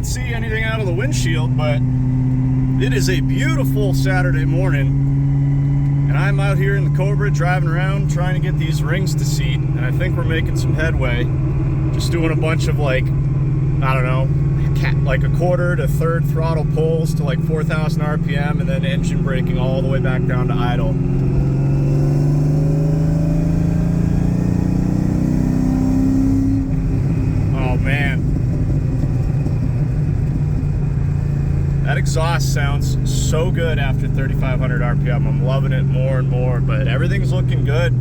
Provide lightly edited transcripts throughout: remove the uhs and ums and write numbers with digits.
can't see anything out of the windshield, but it is a beautiful Saturday morning, and I'm out here in the Cobra driving around trying to get these rings to seat, and I think we're making some headway. Just doing a bunch of, like, I don't know, like a quarter to third throttle pulls to like 4,000 RPM, and then engine braking all the way back down to idle. Oh man, that exhaust sounds so good after 3,500 RPM. I'm loving it more and more, but everything's looking good.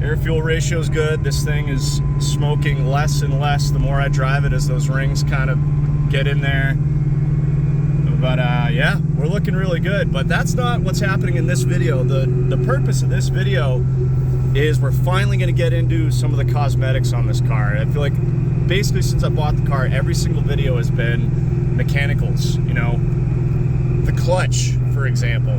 Air fuel ratio is good. This thing is smoking less and less the more I drive it as those rings kind of get in there. But yeah, we're looking really good. But that's not what's happening in this video. The purpose of this video is we're finally going to get into some of the cosmetics on this car. I feel like basically since I bought the car, every single video has been mechanicals, you know, the clutch, for example.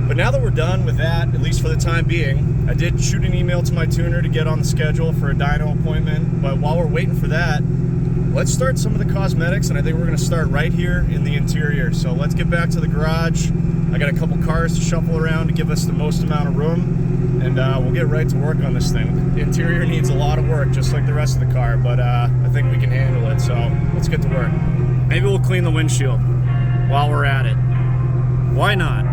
But now that we're done with that, at least for the time being, I did shoot an email to my tuner to get on the schedule for a dyno appointment. But while we're waiting for that, let's start some of the cosmetics, and I think we're going to start right here in the interior. So let's get back to the garage. I got a couple cars to shuffle around to give us the most amount of room, and we'll get right to work on this thing. The interior needs a lot of work, just like the rest of the car, but I think we can handle it, so let's get to work. Maybe we'll clean the windshield while we're at it. Why not?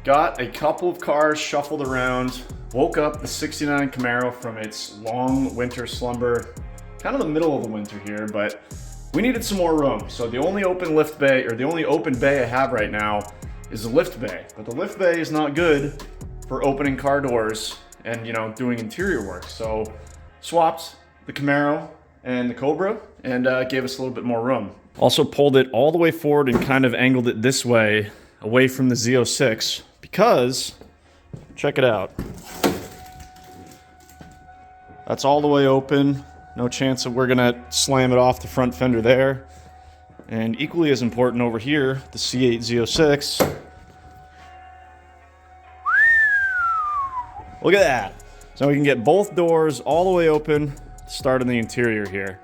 Got a couple of cars shuffled around, woke up the 69 Camaro from its long winter slumber, kind of the middle of the winter here, but we needed some more room. So the only open lift bay, or the only open bay I have right now is the lift bay. But the lift bay is not good for opening car doors and, you know, doing interior work. So swapped the Camaro and the Cobra and gave us a little bit more room. Also pulled it all the way forward and kind of angled it this way, away from the Z06, because, check it out. That's all the way open. No chance that we're gonna slam it off the front fender there. And equally as important over here, the C8 Z06. Look at that. So we can get both doors all the way open, start in the interior here.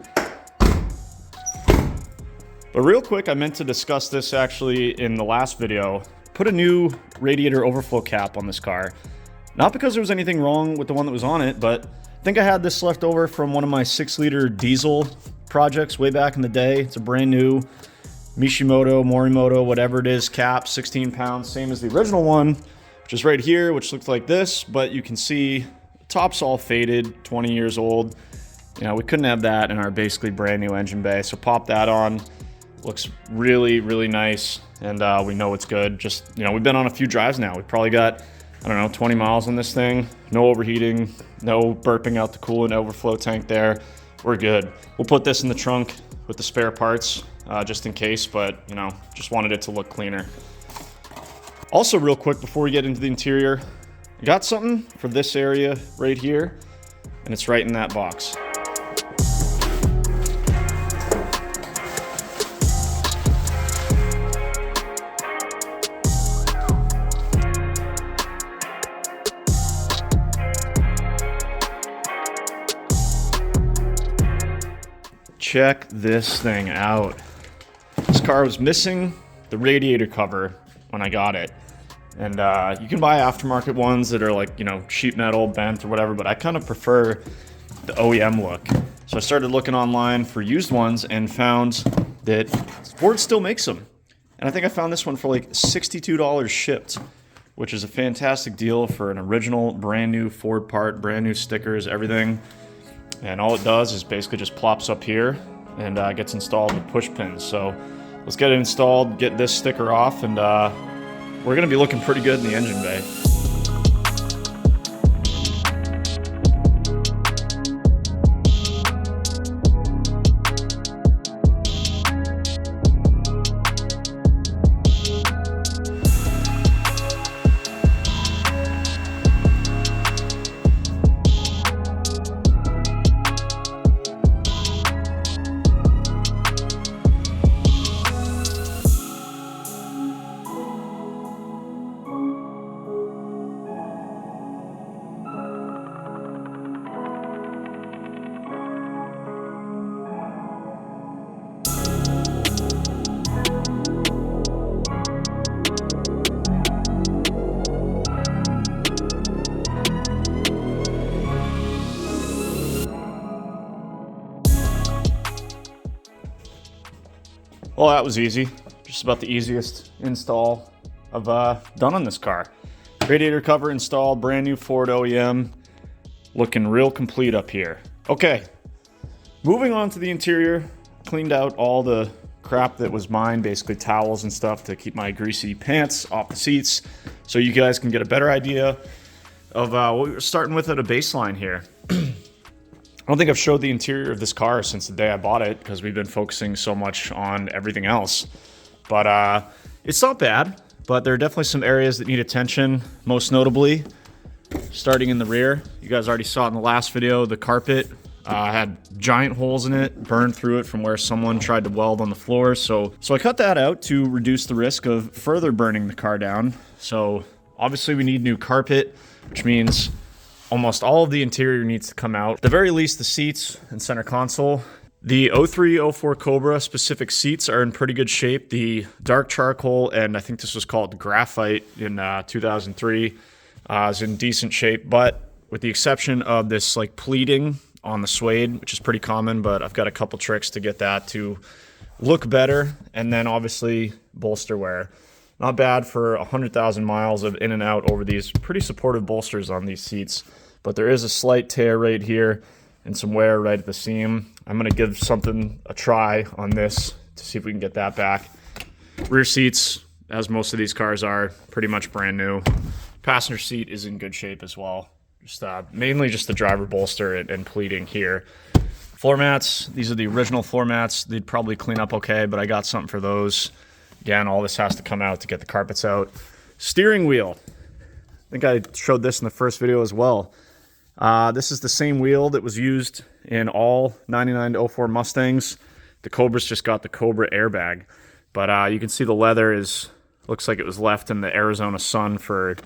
But real quick, I meant to discuss this actually in the last video. Put a new radiator overflow cap on this car. Not because there was anything wrong with the one that was on it, but I think I had this left over from one of my 6-liter diesel projects way back in the day. It's a brand new Mishimoto, Morimoto, whatever it is, cap, 16 pounds, same as the original one, which is right here, which looks like this, but you can see the top's all faded, 20 years old. You know, we couldn't have that in our basically brand new engine bay. So pop that on. Looks really, really nice. And we know it's good. Just, you know, we've been on a few drives now. We probably got, I don't know, 20 miles on this thing. No overheating, no burping out the coolant overflow tank there. We're good. We'll put this in the trunk with the spare parts just in case, but, you know, just wanted it to look cleaner. Also, real quick before we get into the interior, I got something for this area right here, and it's right in that box. Check this thing out. This car was missing the radiator cover when I got it. And you can buy aftermarket ones that are like, you know, sheet metal, bent or whatever, but I kind of prefer the OEM look. So I started looking online for used ones and found that Ford still makes them. And I think I found this one for like $62 shipped, which is a fantastic deal for an original brand new Ford part, brand new stickers, everything. And all it does is basically just plops up here and gets installed with push pins. So let's get it installed, get this sticker off, and we're gonna be looking pretty good in the engine bay. Well, that was easy. Just about the easiest install I've done on this car. Radiator cover installed, brand new Ford OEM. Looking real complete up here. Okay, moving on to the interior. Cleaned out all the crap that was mine, basically towels and stuff to keep my greasy pants off the seats so you guys can get a better idea of what we're starting with at a baseline here. I don't think I've showed the interior of this car since the day I bought it because we've been focusing so much on everything else. But it's not bad, but there are definitely some areas that need attention, most notably starting in the rear. You guys already saw it in the last video. The carpet had giant holes in it, burned through it from where someone tried to weld on the floor. So I cut that out to reduce the risk of further burning the car down. So obviously we need new carpet, which means almost all of the interior needs to come out. At the very least, the seats and center console. The 03-04 Cobra specific seats are in pretty good shape. The dark charcoal, and I think this was called graphite in 2003, is in decent shape, but with the exception of this like pleating on the suede, which is pretty common, but I've got a couple tricks to get that to look better. And then obviously bolster wear. Not bad for 100,000 miles of in and out over these pretty supportive bolsters on these seats. But there is a slight tear right here and some wear right at the seam. I'm going to give something a try on this to see if we can get that back. Rear seats, as most of these cars are, pretty much brand new. Passenger seat is in good shape as well. Just mainly just the driver bolster and pleating here. Floor mats, these are the original floor mats. They'd probably clean up okay, but I got something for those. Again, all this has to come out to get the carpets out. Steering wheel. I think I showed this in the first video as well. This is the same wheel that was used in all 99-04 Mustangs. The Cobra's just got the Cobra airbag. But you can see the leather looks like it was left in the Arizona sun for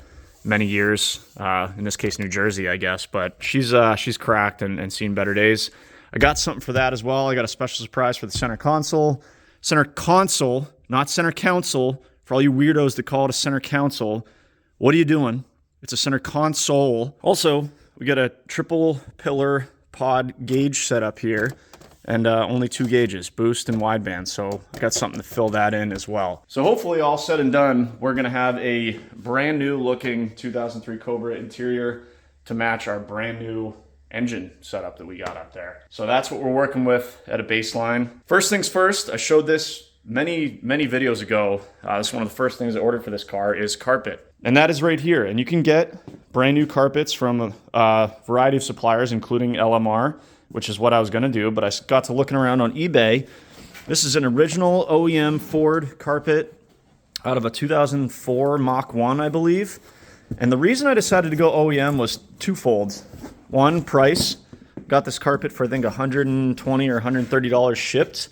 many years. In this case, New Jersey, I guess. But she's cracked and seen better days. I got something for that as well. I got a special surprise for the center console. Center console, not center console. For all you weirdos that call it a center console, what are you doing? It's a center console. Also, we got a triple pillar pod gauge setup here, and only 2 gauges, boost and wideband. So I got something to fill that in as well. So hopefully all said and done, we're gonna have a brand new looking 2003 Cobra interior to match our brand new engine setup that we got up there. So that's what we're working with at a baseline. First things first, I showed this many videos ago. This is one of the first things I ordered for this car is carpet. And that is right here. And you can get brand new carpets from a variety of suppliers, including LMR, which is what I was gonna do, but I got to looking around on eBay. This is an original OEM Ford carpet out of a 2004 Mach 1, I believe. And the reason I decided to go OEM was twofold. One, price. Got this carpet for I think $120 or $130 shipped.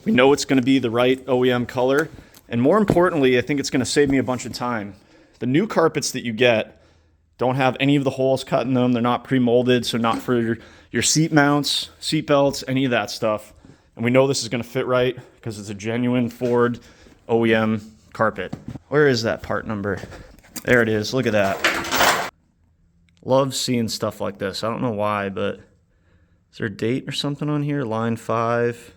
We know it's gonna be the right OEM color. And more importantly, I think it's gonna save me a bunch of time. The new carpets that you get don't have any of the holes cut in them. They're not pre-molded, so not for your seat mounts, seat belts, any of that stuff. And we know this is gonna fit right because it's a genuine Ford OEM carpet. Where is that part number? There it is, look at that. Love seeing stuff like this. I don't know why, but is there a date or something on here? Line 5,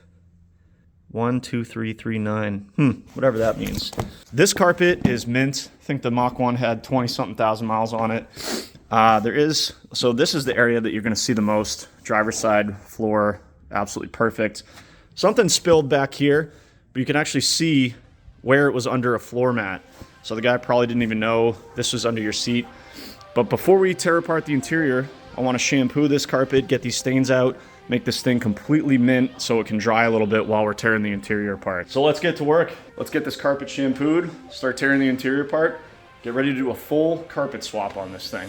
12339. Whatever that means. This carpet is mint. I think the Mach 1 had 20-something thousand miles on it. So this is the area that you're gonna see the most. Driver's side floor, absolutely perfect. Something spilled back here, but you can actually see where it was under a floor mat. So the guy probably didn't even know this was under your seat. But before we tear apart the interior, I wanna shampoo this carpet, get these stains out, make this thing completely mint so it can dry a little bit while we're tearing the interior apart. So let's get to work. Let's get this carpet shampooed, start tearing the interior apart, get ready to do a full carpet swap on this thing.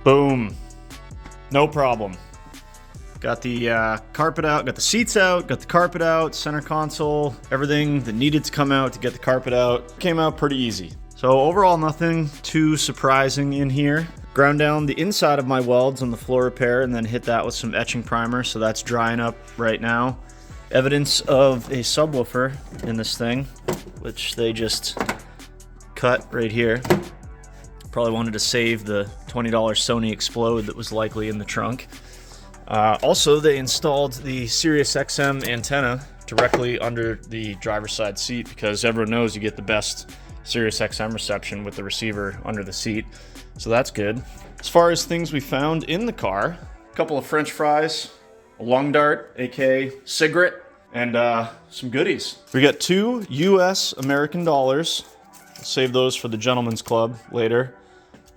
Boom. No problem. Got the carpet out, got the seats out, got the carpet out, center console, everything that needed to come out to get the carpet out. Came out pretty easy. So overall, nothing too surprising in here. Ground down the inside of my welds on the floor repair and then hit that with some etching primer, so that's drying up right now. Evidence of a subwoofer in this thing, which they just cut right here. Probably wanted to save the $20 Sony Explode that was likely in the trunk. Also, they installed the Sirius XM antenna directly under the driver's side seat because everyone knows you get the best Sirius XM reception with the receiver under the seat. So that's good. As far as things we found in the car, a couple of French fries, a long dart, aka cigarette, and some goodies. We got 2 US American dollars. I'll save those for the gentleman's club later.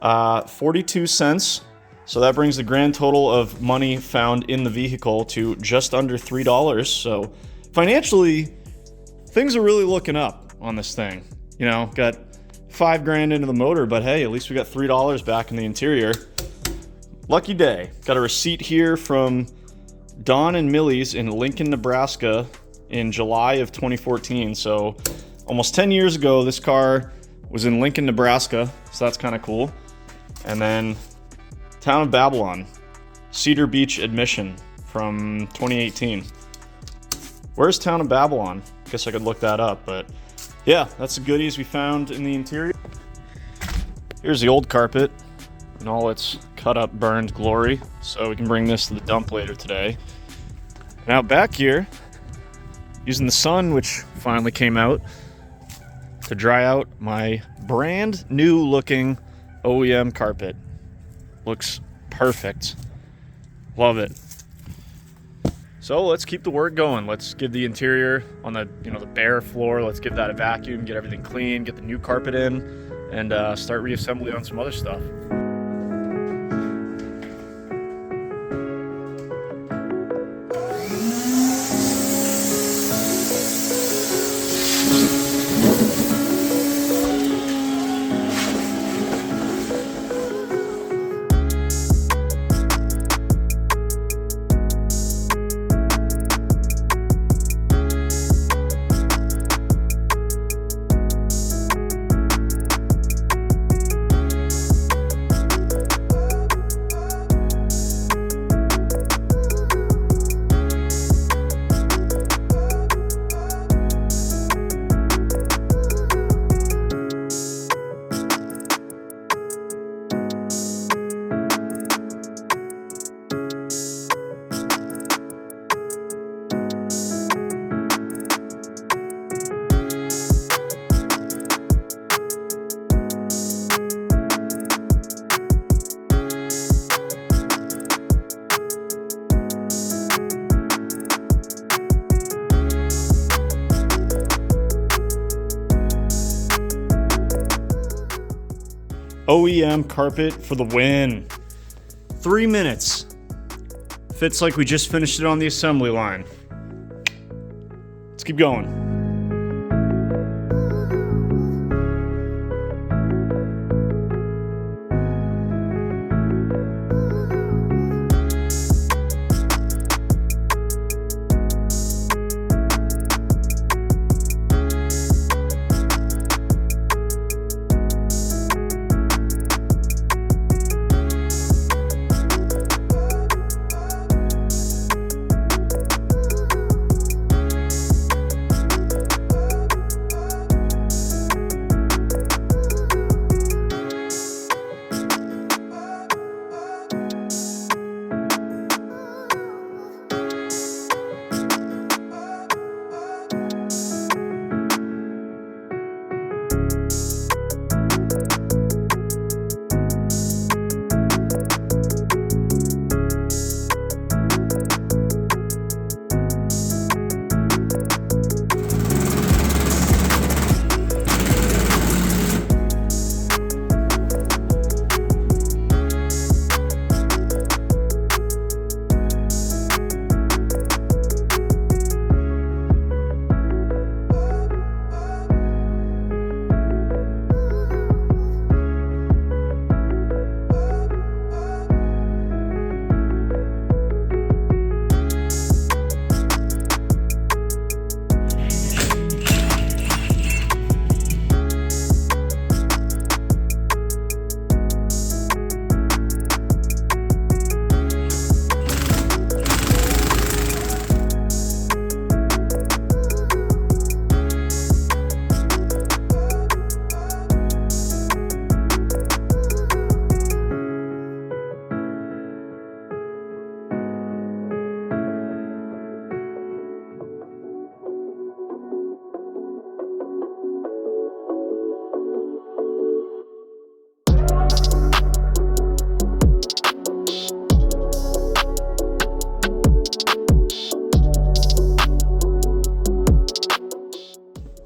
42 cents. So that brings the grand total of money found in the vehicle to just under $3. So financially, things are really looking up on this thing. You know, got $5 grand into the motor, but hey, at least we got $3 back in the interior. Lucky day. Got a receipt here from Don and Millie's in Lincoln, Nebraska in July of 2014. So almost 10 years ago, this car was in Lincoln, Nebraska. So that's kind of cool. And then Town of Babylon, Cedar Beach admission from 2018. Where's Town of Babylon? Guess I could look that up, but yeah, that's the goodies we found in the interior. Here's the old carpet in all its cut up, burned glory. So we can bring this to the dump later today. And out back here, using the sun, which finally came out, to dry out my brand new looking OEM carpet. Looks perfect. Love it. So let's keep the work going. Let's give the interior on the the bare floor, let's give that a vacuum, get everything clean, get the new carpet in, and start reassembly on some other stuff. OEM carpet for the win. 3 minutes. Fits like we just finished it on the assembly line. Let's keep going.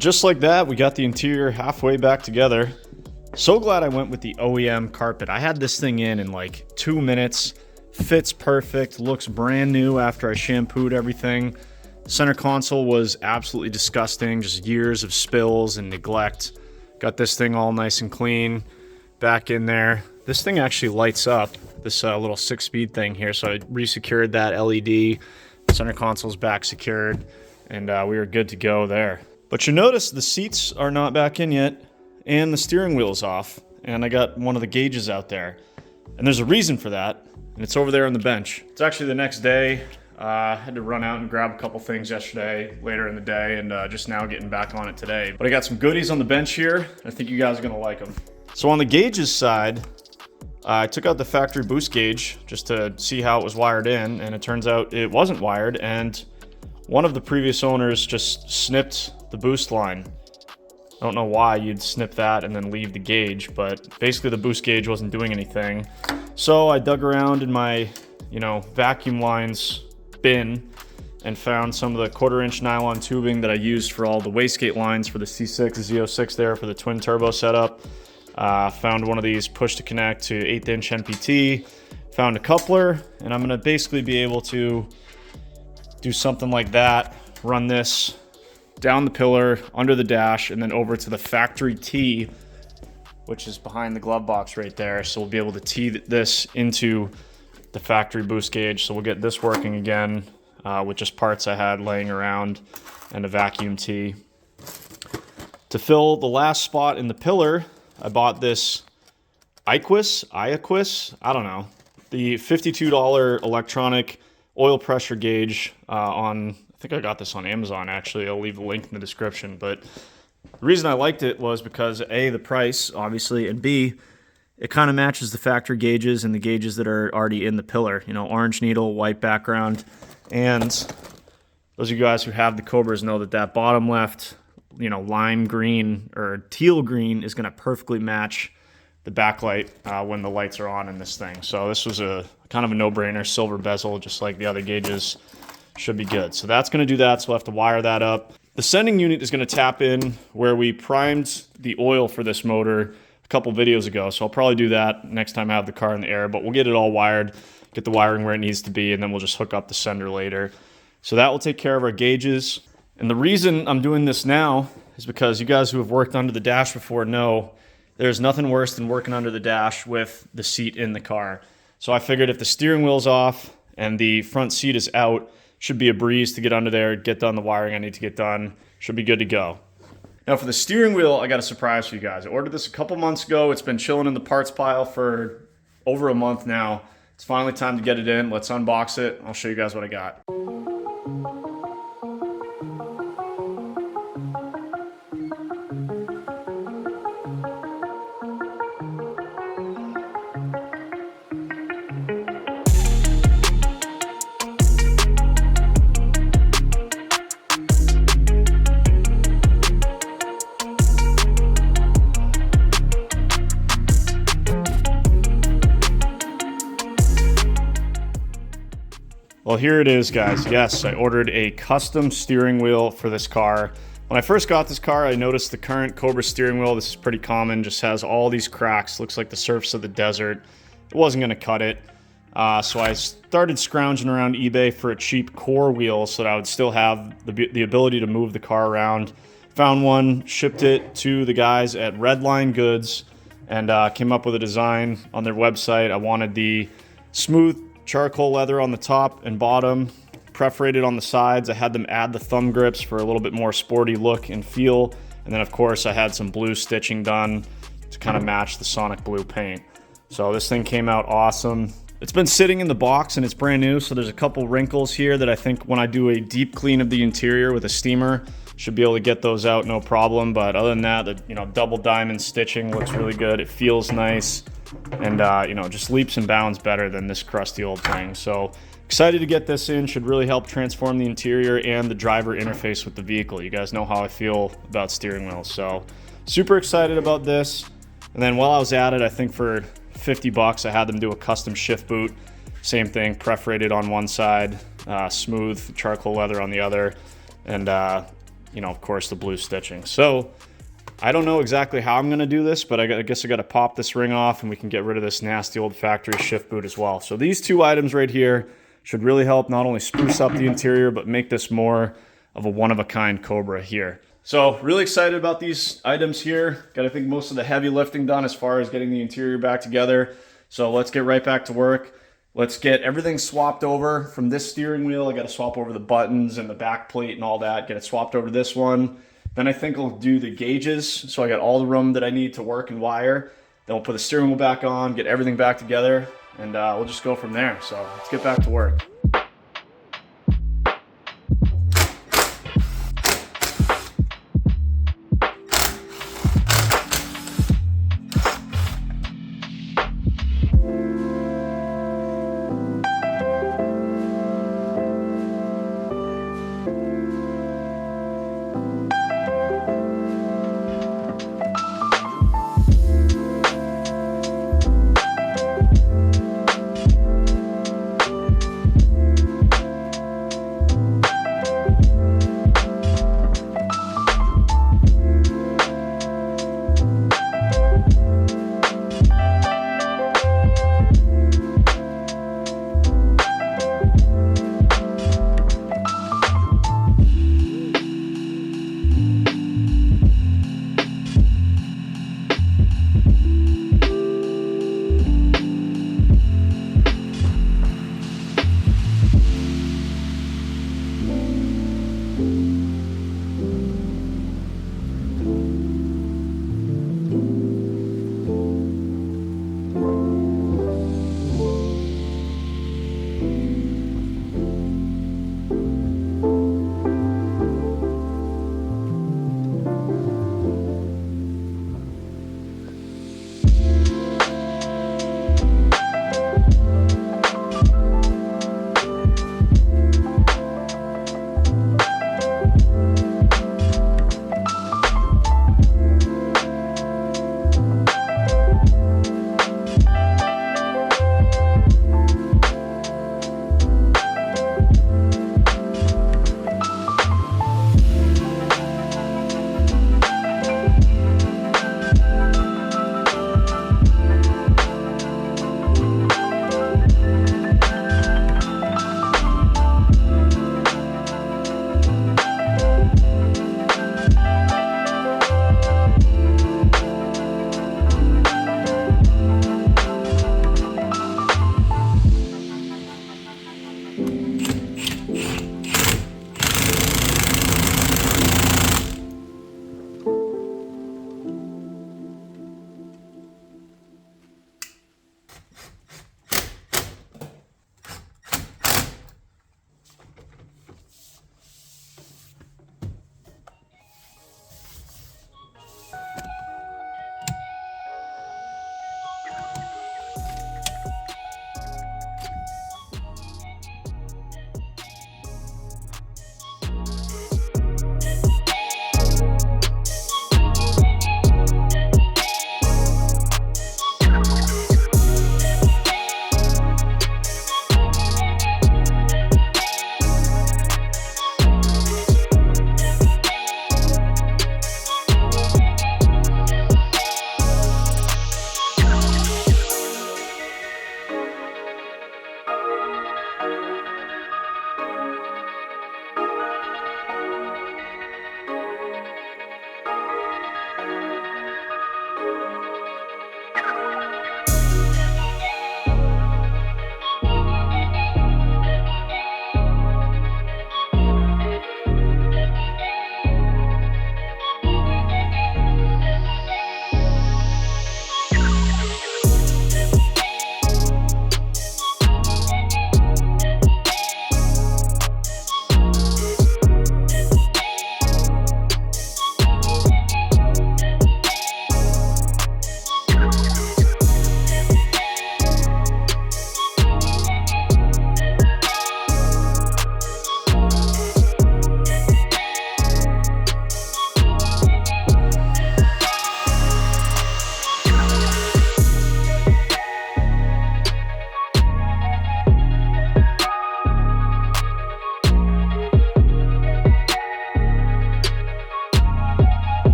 just like that, we got the interior halfway back together. So glad I went with the OEM carpet. I had this thing in like 2 minutes. Fits perfect, looks brand new after I shampooed everything. Center console was absolutely disgusting, just years of spills and neglect. Got this thing all nice and clean back in there. This thing actually lights up, this little 6-speed thing here, so I resecured that LED. Center console's back secured, and we were good to go there. But you notice the seats are not back in yet, and the steering wheel's off, and I got one of the gauges out there. And there's a reason for that, and it's over there on the bench. It's actually the next day. I had to run out and grab a couple things yesterday, later in the day, and just now getting back on it today. But I got some goodies on the bench here. I think you guys are gonna like them. So on the gauges side, I took out the factory boost gauge just to see how it was wired in, and it turns out it wasn't wired, and one of the previous owners just snipped the boost line. I don't know why you'd snip that and then leave the gauge, but basically the boost gauge wasn't doing anything. So I dug around in my, vacuum lines bin and found some of the 1/4-inch nylon tubing that I used for all the wastegate lines for the C6 Z06 there for the twin turbo setup. Found one of these push to connect to 1/8-inch NPT. Found a coupler, and I'm gonna basically be able to do something like that. Run this down the pillar, under the dash, and then over to the factory T, which is behind the glove box right there. So we'll be able to tee this into the factory boost gauge. So we'll get this working again with just parts I had laying around and a vacuum tee. To fill the last spot in the pillar, I bought this Iaqus, I don't know, the $52 electronic oil pressure gauge on, I think I got this on Amazon actually. I'll leave a link in the description. But the reason I liked it was because A, the price, obviously, and B, it kind of matches the factory gauges and the gauges that are already in the pillar. Orange needle, white background. And those of you guys who have the Cobras know that that bottom left, lime green or teal green is going to perfectly match the backlight when the lights are on in this thing. So this was a kind of a no-brainer. Silver bezel, just like the other gauges. Should be good. So that's going to do that, so we'll have to wire that up. The sending unit is going to tap in where we primed the oil for this motor a couple videos ago, so I'll probably do that next time I have the car in the air, but we'll get it all wired, get the wiring where it needs to be, and then we'll just hook up the sender later. So that will take care of our gauges. And the reason I'm doing this now is because you guys who have worked under the dash before know there's nothing worse than working under the dash with the seat in the car. So I figured if the steering wheel's off and the front seat is out, should be a breeze to get under there, get done the wiring I need to get done. Should be good to go. Now for the steering wheel, I got a surprise for you guys. I ordered this a couple months ago. It's been chilling in the parts pile for over a month now. It's finally time to get it in. Let's unbox it. I'll show you guys what I got. Well, here it is, guys. Yes, I ordered a custom steering wheel for this car. When I first got this car, I noticed the current Cobra steering wheel, this is pretty common, just has all these cracks, looks like the surface of the desert. It wasn't gonna cut it. So I started scrounging around eBay for a cheap core wheel so that I would still have the ability to move the car around. Found one, shipped it to the guys at Redline Goods, and came up with a design on their website. I wanted the smooth charcoal leather on the top and bottom, perforated on the sides. I had them add the thumb grips for a little bit more sporty look and feel. And then of course I had some blue stitching done to kind of match the Sonic Blue paint. So this thing came out awesome. It's been sitting in the box and it's brand new, so there's a couple wrinkles here that I think when I do a deep clean of the interior with a steamer, should be able to get those out no problem. But other than that, the double diamond stitching looks really good. It feels nice, and just leaps and bounds better than this crusty old thing. So excited to get this in. Should really help transform the interior and the driver interface with the vehicle. You guys know how I feel about steering wheels, so super excited about this. And then while I was at it, I think for 50 bucks, I had them do a custom shift boot. Same thing, perforated on one side, smooth charcoal leather on the other, and you know, of course, the blue stitching. So I don't know exactly how I'm going to do this, but I guess I got to pop this ring off and we can get rid of this nasty old factory shift boot as well. So these two items right here should really help not only spruce up the interior, but make this more of a one-of-a-kind Cobra here. So really excited about these items here. Got, I think, most of the heavy lifting done as far as getting the interior back together. So let's get right back to work. Let's get everything swapped over from this steering wheel. I got to swap over the buttons and the back plate and all that. Get it swapped over to this one. Then I think I'll do the gauges. So I got all the room that I need to work and wire. Then we'll put the steering wheel back on, get everything back together, and we'll just go from there. So let's get back to work.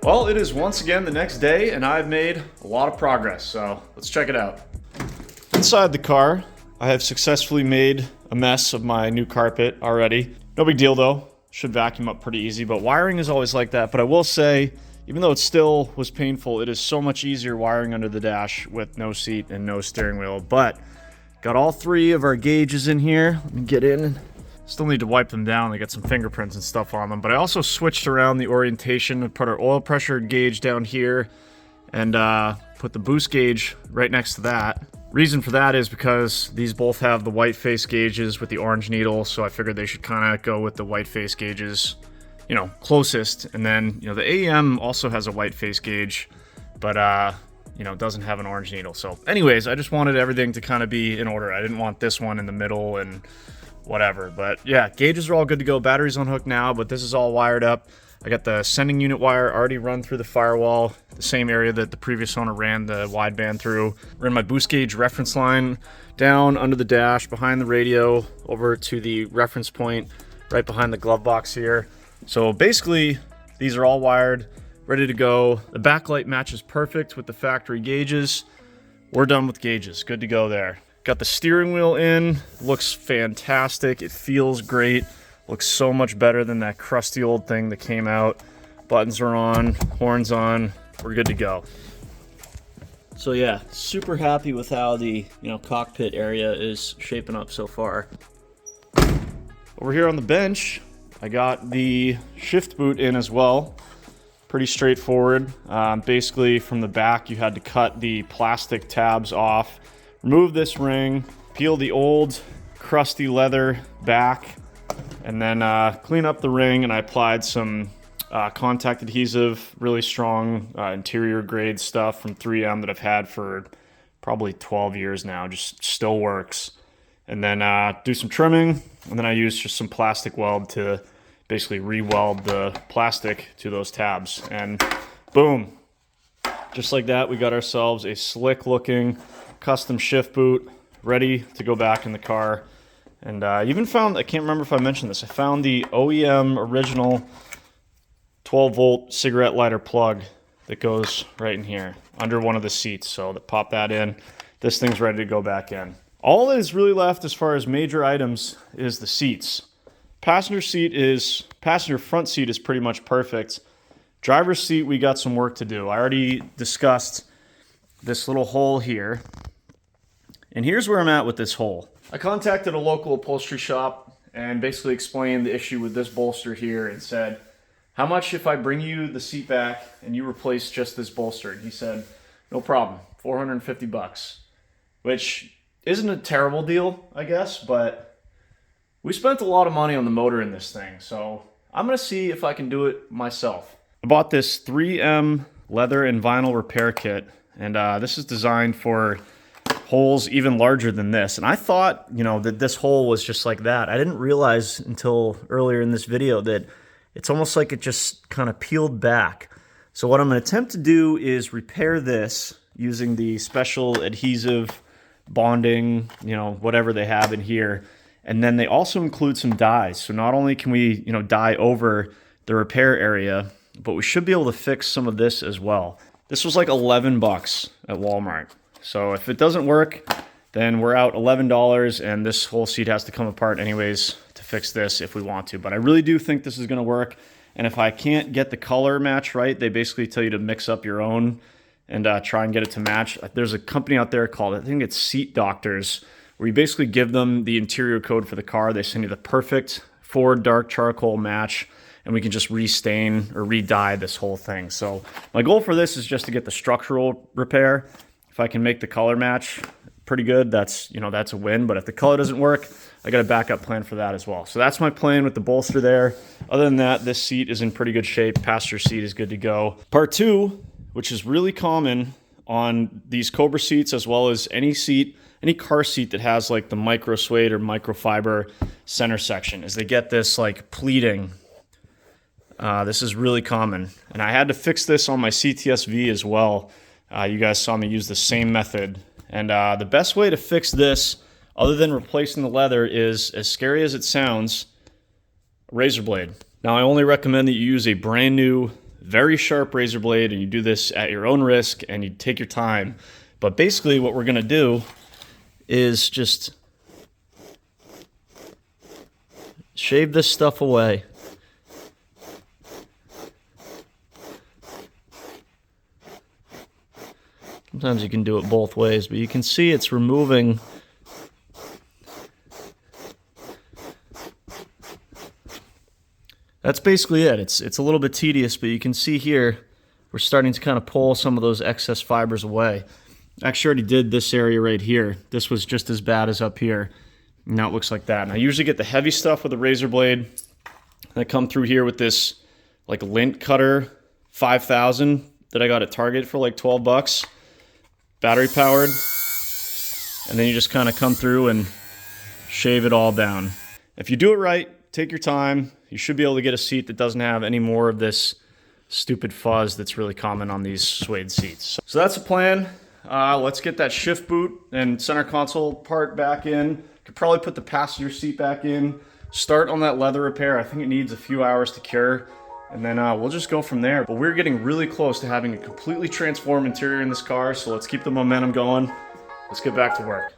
Well, it is once again the next day, and I've made a lot of progress, so let's check it out. Inside the car, I have successfully made a mess of my new carpet already. No big deal though, should vacuum up pretty easy, but wiring is always like that. But I will say, even though it still was painful, it is so much easier wiring under the dash with no seat and no steering wheel. But got all three of our gauges in here. Let me get in. Still need to wipe them down. They got some fingerprints and stuff on them. But I also switched around the orientation and put our oil pressure gauge down here and put the boost gauge right next to that. Reason for that is because these both have the white face gauges with the orange needle, so I figured they should kind of go with the white face gauges, you know, closest. And then, you know, the AEM also has a white face gauge, but you know, doesn't have an orange needle. So anyways, I just wanted everything to kind of be in order. I didn't want this one in the middle and whatever. But yeah, gauges are all good to go. Battery's on hook now, but this is all wired up. I got the sending unit wire already run through the firewall, the same area that the previous owner ran the wideband through. Ran my boost gauge reference line down under the dash, behind the radio, over to the reference point, right behind the glove box here. So basically, these are all wired, ready to go. The backlight matches perfect with the factory gauges. We're done with gauges, good to go there. Got the steering wheel in, looks fantastic, it feels great. Looks so much better than that crusty old thing that came out. Buttons are on, horns on, we're good to go. So yeah, super happy with how the cockpit area is shaping up so far. Over here on the bench, I got the shift boot in as well. Pretty straightforward. Basically from the back you had to cut the plastic tabs off, remove this ring, peel the old crusty leather back, and then clean up the ring, and I applied some contact adhesive, really strong interior grade stuff from 3M that I've had for probably 12 years now, just still works. And then do some trimming, and then I used just some plastic weld to basically re-weld the plastic to those tabs. And boom, just like that, we got ourselves a slick looking custom shift boot ready to go back in the car. And I even found, I can't remember if I mentioned this, I found the OEM original 12 volt cigarette lighter plug that goes right in here under one of the seats. So to pop that in, this thing's ready to go back in. All that is really left as far as major items is the seats. Passenger front seat is pretty much perfect. Driver's seat, we got some work to do. I already discussed this little hole here. And here's where I'm at with this hole. I contacted a local upholstery shop and basically explained the issue with this bolster here and said, how much if I bring you the seat back and you replace just this bolster? And he said, no problem, 450 bucks, which isn't a terrible deal, I guess, but we spent a lot of money on the motor in this thing, so I'm gonna see if I can do it myself. I bought this 3M leather and vinyl repair kit, and this is designed for holes even larger than this. And I thought, that this hole was just like that. I didn't realize until earlier in this video that it's almost like it just kind of peeled back. So what I'm going to attempt to do is repair this using the special adhesive bonding, whatever they have in here. And then they also include some dies. So not only can we, dye over the repair area, but we should be able to fix some of this as well. This was like 11 bucks at Walmart. So if it doesn't work, then we're out $11, and this whole seat has to come apart anyways to fix this if we want to. But I really do think this is going to work. And if I can't get the color match right, they basically tell you to mix up your own and try and get it to match. There's a company out there called, I think it's Seat Doctors, where you basically give them the interior code for the car. They send you the perfect Ford dark charcoal match, and we can just restain or re-dye this whole thing. So my goal for this is just to get the structural repair. If I can make the color match pretty good, that's a win. But if the color doesn't work, I got a backup plan for that as well. So that's my plan with the bolster there. Other than that, this seat is in pretty good shape. Passenger seat is good to go. Part two, which is really common on these Cobra seats, as well as any car seat that has like the micro suede or microfiber center section, is they get this like pleating. This is really common. And I had to fix this on my CTS-V as well. You guys saw me use the same method. And the best way to fix this, other than replacing the leather, is, as scary as it sounds, a razor blade. Now, I only recommend that you use a brand new very sharp razor blade, and you do this at your own risk and you take your time. But basically what we're gonna do is just shave this stuff away. Sometimes you can do it both ways, but you can see it's removing That's basically it. It's a little bit tedious, but you can see here we're starting to kind of pull some of those excess fibers away. Actually, I already did this area right here. This was just as bad as up here. Now it looks like that. And I usually get the heavy stuff with a razor blade. I come through here with this like lint cutter 5000 that I got at Target for like 12 bucks. Battery powered. And then you just kind of come through and shave it all down. If you do it right, take your time, you should be able to get a seat that doesn't have any more of this stupid fuzz that's really common on these suede seats. So that's the plan. Let's get that shift boot and center console part back in. Could probably put the passenger seat back in. Start on that leather repair. I think it needs a few hours to cure. And then we'll just go from there. But we're getting really close to having a completely transformed interior in this car. So let's keep the momentum going. Let's get back to work.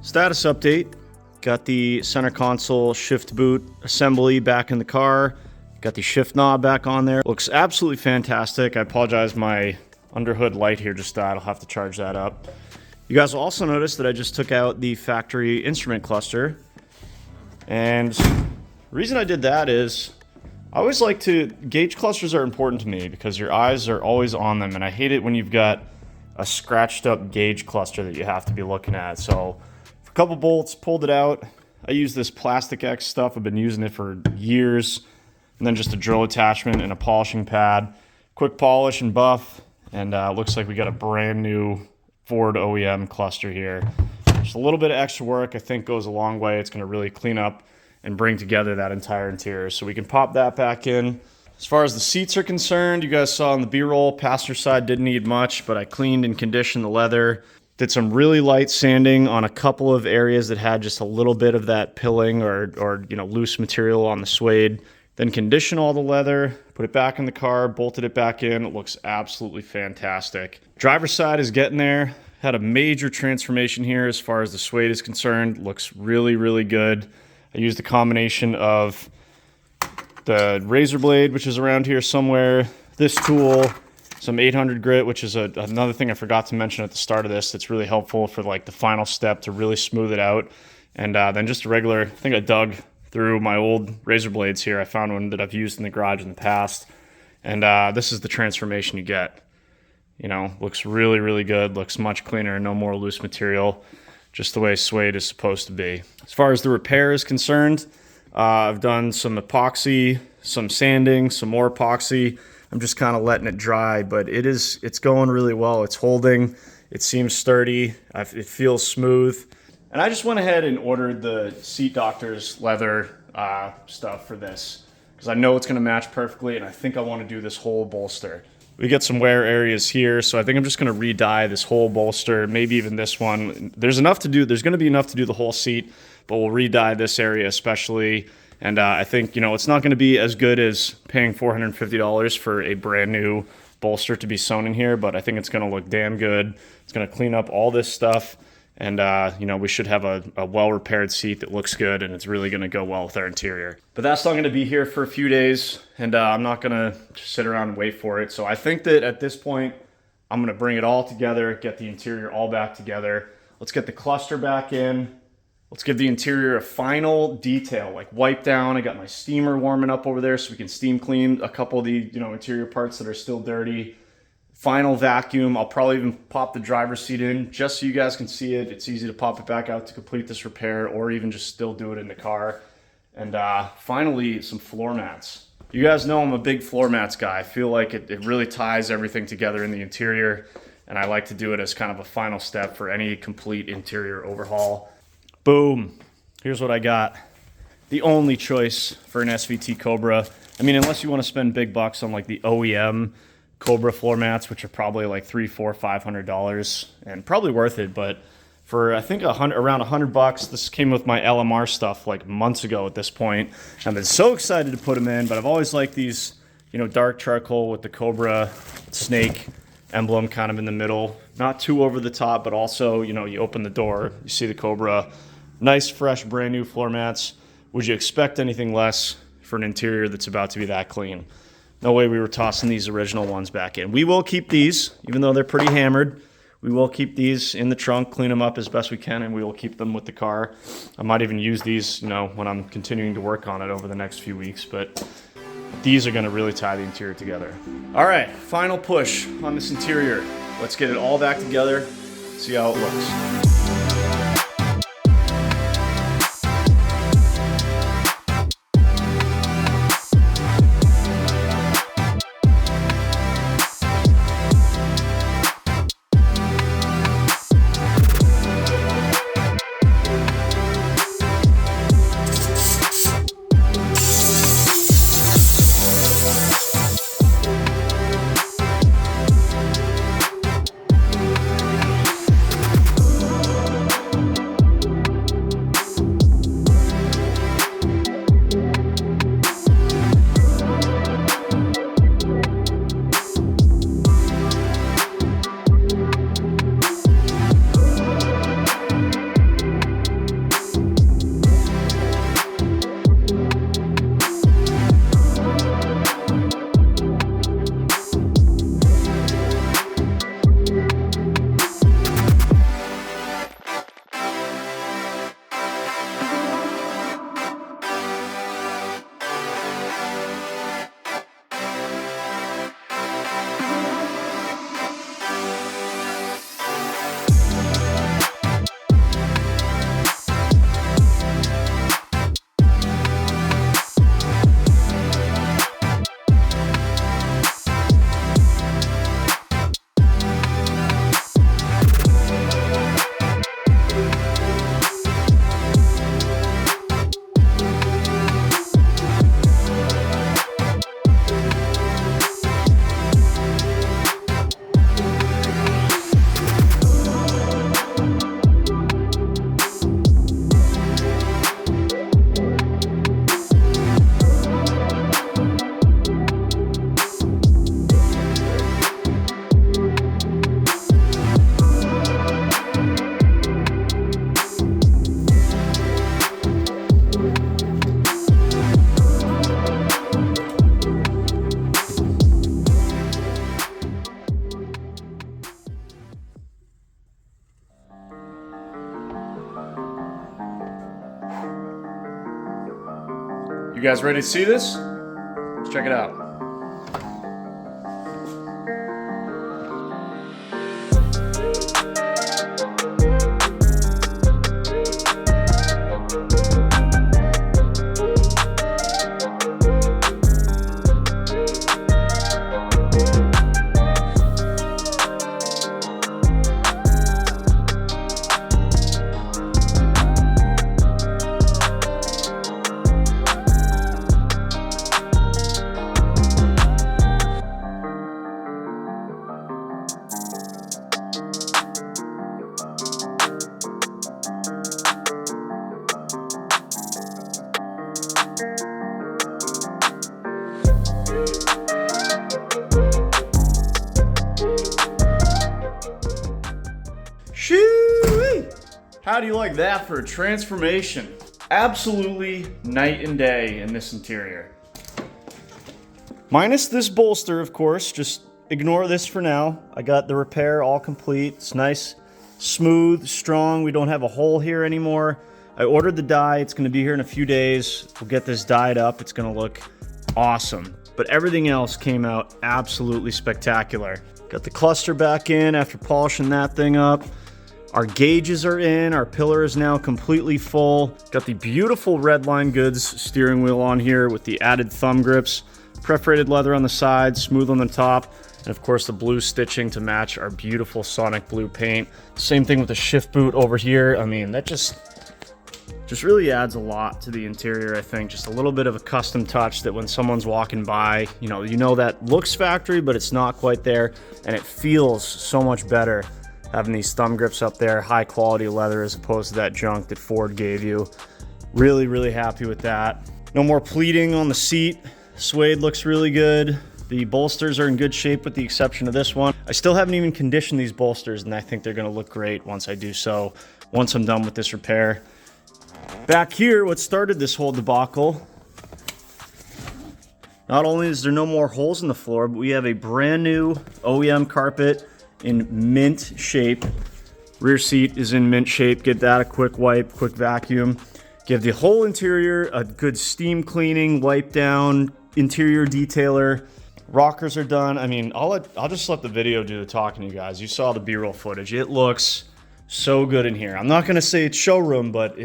Status update. Got the center console shift boot assembly back in the car. Got the shift knob back on there. Looks absolutely fantastic. I apologize, my underhood light here just died. I'll have to charge that up. You guys will also notice that I just took out the factory instrument cluster. And the reason I did that is I always like to, gauge clusters are important to me because your eyes are always on them, and I hate it when you've got a scratched up gauge cluster that you have to be looking at. So for a couple bolts, pulled it out. I use this Plastic X stuff. I've been using it for years. And then just a drill attachment and a polishing pad. Quick polish and buff, and looks like we got a brand new Ford OEM cluster here. Just a little bit of extra work I think goes a long way. It's going to really clean up and bring together that entire interior. So we can pop that back in. As far as the seats are concerned, you guys saw in the B-roll, passenger side didn't need much, but I cleaned and conditioned the leather. Did some really light sanding on a couple of areas that had just a little bit of that pilling or you know, loose material on the suede. Then condition all the leather, put it back in the car, bolted it back in. It looks absolutely fantastic. Driver's side is getting there. Had a major transformation here as far as the suede is concerned. Looks really, really good. I used a combination of the razor blade, which is around here somewhere, this tool, some 800 grit, which is another thing I forgot to mention at the start of this that's really helpful for like the final step to really smooth it out. And then just a regular, I think I dug through my old razor blades here. I found one that I've used in the garage in the past. And this is the transformation you get. You know, looks really, really good. Looks much cleaner, no more loose material. Just the way suede is supposed to be. As far as the repair is concerned, I've done some epoxy, some sanding, some more epoxy. I'm just kind of letting it dry, but it's going really well. It's holding. It seems sturdy. It feels smooth. And I just went ahead and ordered the Seat Doctor's leather stuff for this because I know it's going to match perfectly, and I think I want to do this whole bolster. We get some wear areas here, so I think I'm just going to re-dye this whole bolster, maybe even this one. There's enough to do. There's going to be enough to do the whole seat, but we'll re-dye this area especially. And I think, you know, it's not going to be as good as paying $450 for a brand new bolster to be sewn in here, but I think it's going to look damn good. It's going to clean up all this stuff. And, you know, we should have a well-repaired seat that looks good, and it's really going to go well with our interior. But that's not going to be here for a few days, and I'm not going to just sit around and wait for it. So I think that at this point, I'm going to bring it all together, get the interior all back together. Let's get the cluster back in. Let's give the interior a final detail, like wipe down. I got my steamer warming up over there so we can steam clean a couple of the, you know, interior parts that are still dirty. Final vacuum. I'll probably even pop the driver's seat in just so you guys can see it. It's easy to pop it back out to complete this repair, or even just still do it in the car. And finally, some floor mats. You guys know I'm a big floor mats guy. I feel like it really ties everything together in the interior, and I like to do it as kind of a final step for any complete interior overhaul. Boom. Here's what I got. The only choice for an SVT Cobra. I mean, unless you want to spend big bucks on like the OEM Cobra floor mats, which are probably like $300, $400, $500 and probably worth it. But for I think around $100, this came with my LMR stuff like months ago at this point. I've been so excited to put them in, but I've always liked these, you know, dark charcoal with the Cobra snake emblem kind of in the middle. Not too over the top, but also, you know, you open the door, you see the Cobra. Nice, fresh, brand new floor mats. Would you expect anything less for an interior that's about to be that clean? No way we were tossing these original ones back in. We will keep these, even though they're pretty hammered. We will keep these in the trunk, clean them up as best we can, and we will keep them with the car. I might even use these, you know, when I'm continuing to work on it over the next few weeks, but these are gonna really tie the interior together. All right, final push on this interior. Let's get it all back together, see how it looks. You guys ready to see this? Let's check it out. How do you like that for a transformation? Absolutely night and day in this interior. Minus this bolster, of course. Just ignore this for now. I got the repair all complete. It's nice, smooth, strong. We don't have a hole here anymore. I ordered the dye. It's going to be here in a few days. We'll get this dyed up. It's going to look awesome. But everything else came out absolutely spectacular. Got the cluster back in after polishing that thing up. Our gauges are in, our pillar is now completely full. Got the beautiful Redline Goods steering wheel on here with the added thumb grips, perforated leather on the side, smooth on the top, and of course the blue stitching to match our beautiful Sonic blue paint. Same thing with the shift boot over here. I mean, that just really adds a lot to the interior, I think. Just a little bit of a custom touch that when someone's walking by, you know that looks factory, but it's not quite there, and it feels so much better having these thumb grips up there, high quality leather as opposed to that junk that Ford gave you. Really, really happy with that. No more pleating on the seat. Suede looks really good. The bolsters are in good shape with the exception of this one. I still haven't even conditioned these bolsters, and I think they're gonna look great once I do so, once I'm done with this repair. Back here, what started this whole debacle, not only is there no more holes in the floor, but we have a brand new OEM carpet in mint shape. Rear seat is in mint shape. Get that a quick wipe, quick vacuum. Give the whole interior a good steam cleaning, wipe down, interior detailer. Rockers are done. I mean, I'll just let the video do the talking, you guys. You saw the B-roll footage. It looks so good in here. I'm not gonna say it's showroom, but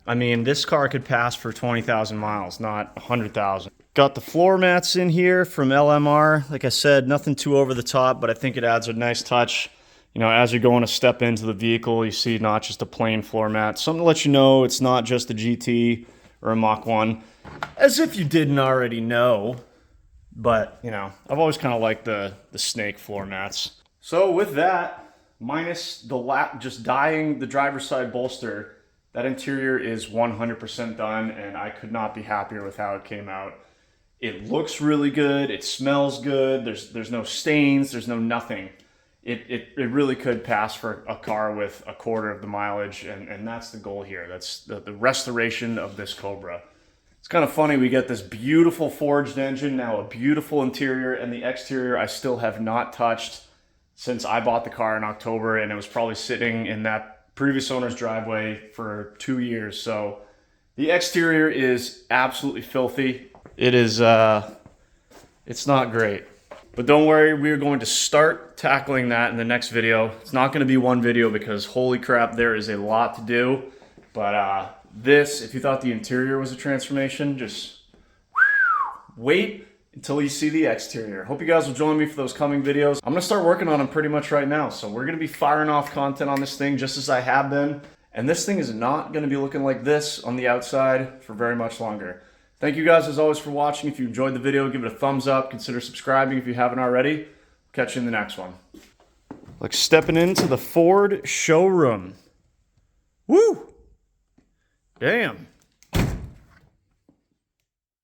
I mean, this car could pass for 20,000 miles, not 100,000. Got the floor mats in here from LMR. Like I said, nothing too over the top, but I think it adds a nice touch. You know, as you're going to step into the vehicle, you see not just a plain floor mat. Something to let you know it's not just a GT or a Mach 1. As if you didn't already know. But, you know, I've always kind of liked the snake floor mats. So with that, minus the just dyeing the driver's side bolster, that interior is 100% done, and I could not be happier with how it came out. It looks really good. It smells good. There's no stains. There's no nothing. It really could pass for a car with a quarter of the mileage, and that's the goal here. That's the restoration of this Cobra. It's kind of funny. We get this beautiful forged engine, now a beautiful interior, and the exterior I still have not touched since I bought the car in October, and it was probably sitting in that previous owner's driveway for 2 years. So the exterior is absolutely filthy. It is, it's not great. But don't worry, we are going to start tackling that in the next video. It's not going to be one video because holy crap, there is a lot to do. But this, if you thought the interior was a transformation, just wait until you see the exterior. Hope you guys will join me for those coming videos. I'm going to start working on them pretty much right now. So we're going to be firing off content on this thing just as I have been. And this thing is not going to be looking like this on the outside for very much longer. Thank you guys as always for watching. If you enjoyed the video, give it a thumbs up. Consider subscribing if you haven't already. Catch you in the next one. Like stepping into the Ford showroom. Woo! Damn.